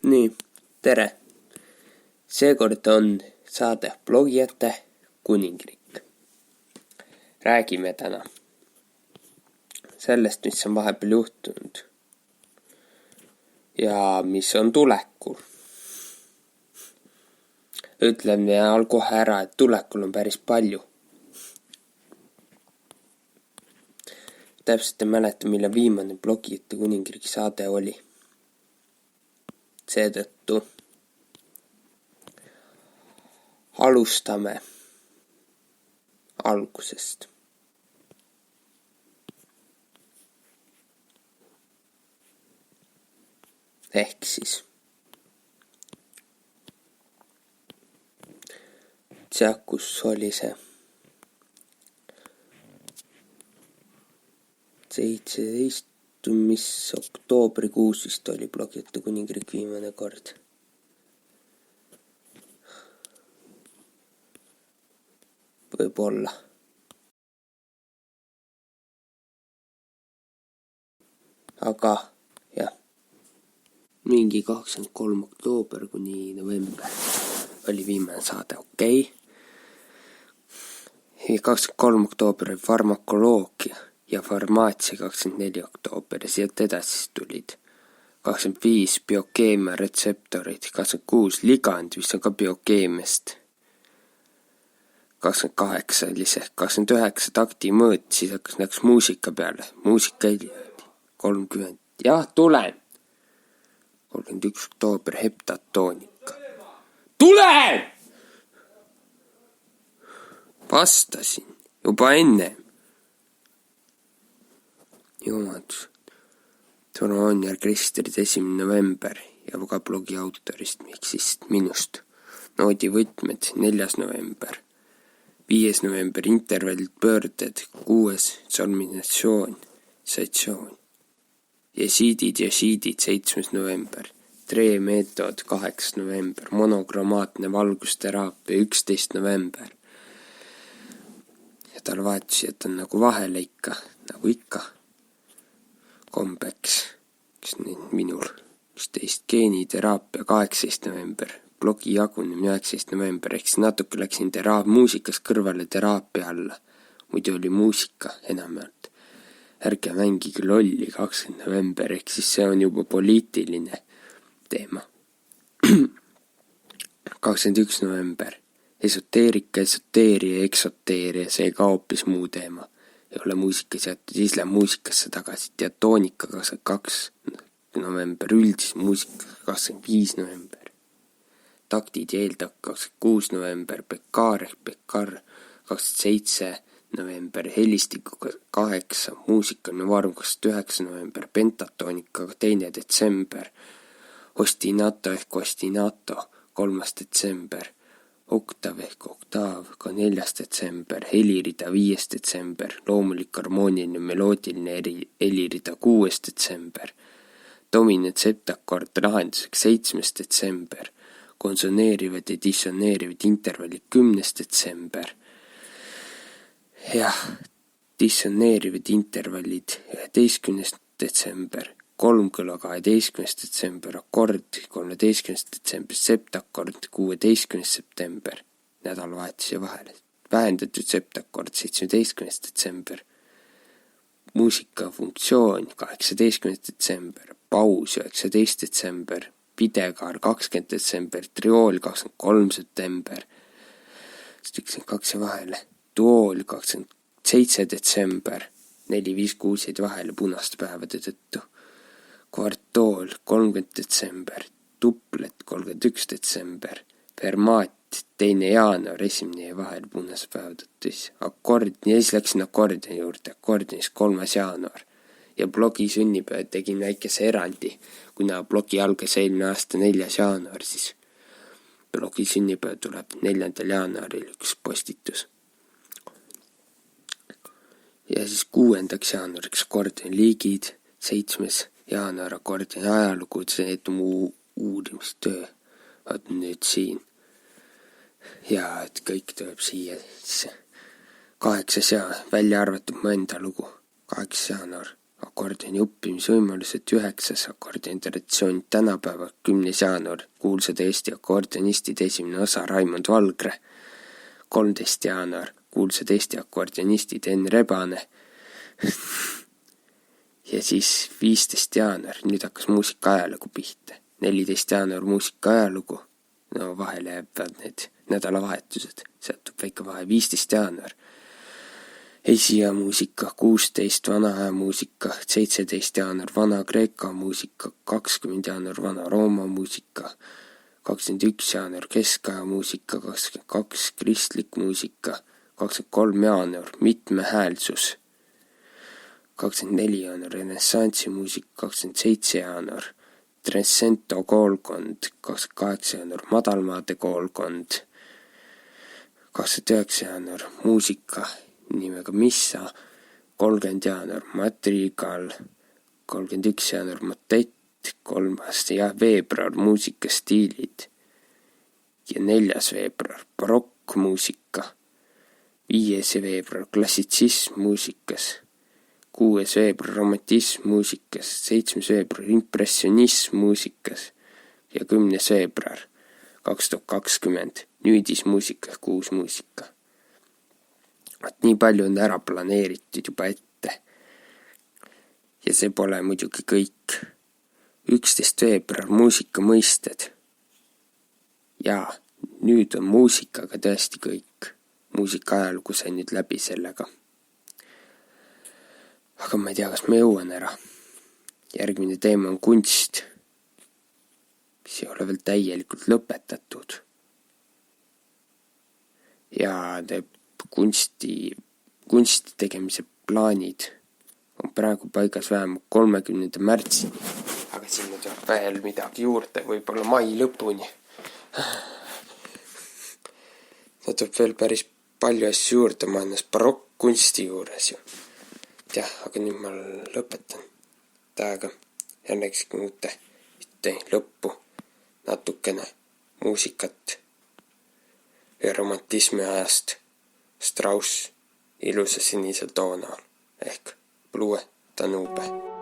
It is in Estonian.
Nii, tere! Seekord on saade blogijate kuningriik. Räägime täna sellest, mis on vahepeal juhtunud ja mis on tulekul. Ütlen kohe ära, et tulekul on päris palju. Täpselt ei mäleta, millal viimane blogijate kuningriigi saade oli. Seetõttu alustame algusest. Ehk siis sealt, kus oli see 17. mis oktoobrikuus vist oli blogijate kuningriik viimane kord. Võib-olla. Aga jah, mingi 23. oktoober kuni november oli viimane saade, okei. 23. oktoober oli farmakoloogia ja farmaatsia 24. oktoober ja sielt edasi tulid 25 biokeemia retseptorid, 26 ligand, mis on ka biokeemiast, 28 oli see, 29 takti mõõt, siis läks muusika peale, muusika 30, jah, tulen! 31. oktoober heptatoonika. Tulen! Vastasin juba enne. Jumadus. Toroonial Kristrid 1. november ja ka blogi autorist, miksist minust. Noodivõtmed 4. november. 5. november intervallid pöörded, 6. solminatsioon, satsioon. Jesiidid 7. november. Tree meetod 8. november. Monogrammaatne valgusteraapia 11. november. Ja tal vahetusi, et on nagu vahele nagu ikka. Kombeks, kes minul 11 geeniteraapia 18. november, blogi jagunemine 19. november, ehk siis natuke läksin muusikast kõrvale teraapia alla, muidu oli muusika enamjaolt. Ärge mängige lolli 20. november, ehk siis see on juba poliitiline teema. 21. november, esoteerika, esoteeria, eksoteeria, see ka hoopis muu teema. Ei ole muusika seatud, siis läheb muusikasse tagasi, diatoonika 22. november, üldis muusika 25. november, taktid ja eeltakt 26. november, Pekar ehk Pekar 27. november, helistiku 8, muusikaline vorm 29. november, pentatoonika 2. detsember, ostinato ehk ostinato 3. detsember, oktav ehk oktaav ka 4. detsember, helirida 5. detsember, loomulik harmooniline meloodiline helirida 6. detsember, dominant septakord lahenduseks 7. detsember, konsoneerivad ja dissoneerivad intervallid 10. detsember, jah, dissoneerivad intervallid 11. detsember, kolmkõla 12. detsember, akord 13. detsember, septakord 16. september, nädalavahetuse vahel, vähendatud septakord 17. detsember, muusika funktsioon 18. detsember, paus 19. detsember, pidekaar 20. detsember, triool 23. september, 22 vahele, duool 27. detsember, 4-5-6 jäid vahele punaste päevade tõttu, kvartool 30. detsember, tuplet 31. detsember, fermaat 2. jaanuar, 1. jäi vahel punase päeva tõttu, akord, ja siis läksin akordioni juurde, akordionis 3. jaanuar ja blogi sünnipäev tegin väikese erandi, kuna blogi algas eelmine aasta 4. jaanuar, siis blogi sünnipäev tuleb 4. jaanuaril üks postitus. Ja siis 6. jaanuariks akordioni liigid, 7. jaanuar akordioni ajalugu, see on mu uurimistöö, vaat nüüd siin. Ja et kõik tuleb siia, 8. välja arvatud mu enda lugu, 8. jaanuar, akordioni õppimisvõimalused 9. akordioni traditsioon tänapäeva 10. jaanuar, kuulsad Eesti akordionistid esimene osa Raimond Valgre, 13. jaanuar, kuulsad Eesti akordionistid Enn Rebane ja siis 15. jaanuar, nüüd hakkas muusikaajalugu pihta, 14. jaanuar muusikaajalugu, no vahele jäävad need nädalavahetused, sealt tuleb väike vahe, 15. jaanuar Esia muusika, 16 vana aja muusika, 17 jaanuar vana Kreeka muusika, 20 jaanuar vana Rooma muusika, 21 jaanuar keskaja muusika, 22 kristlik muusika, 23 jaanuar mitmehäälsus, 24 jaanuar renessansi muusika, 27 jaanuar Trecento koolkond, 28 jaanuar madalmaade koolkond, 29 jaanuar muusika nimega Missa, 30 jaanuar Madrigal, 31 jaanuar Motett, 3. veebruar muusikastiilid ja 4. veebruar barokkmuusika, 5. veebruar klassitsism muusikas, 6. veebruar romantism muusikas, 7. veebruar impressionism muusikas ja 10. veebruar 2020 nüüdismuusika ehk uus muusika. Et nii palju on ära planeeritud juba ette. Ja see pole muidugi kõik. 11. veebruar muusikamõisted. Ja nüüd on muusikaga tõesti kõik. Muusikaajalugu sai nüüd läbi sellega. Aga ma ei tea, kas ma jõuan ära. Järgmine teema on kunst, mis ei ole veel täielikult lõpetatud. Ja kunsti tegemise plaanid on praegu paigas vähemalt 30. märtsi, aga sinna tuleb veel midagi juurde, võib-olla mai lõpuni. Tuleb veel päris palju asju juurde maailmas barokkkunsti juures ju. Jah, aga nüüd ma lõpetan tähega ja näekski uute lõppu natukene muusikat ja romantismi ajast. Strauss ilusa sinisel toonal ehk Blue Danube.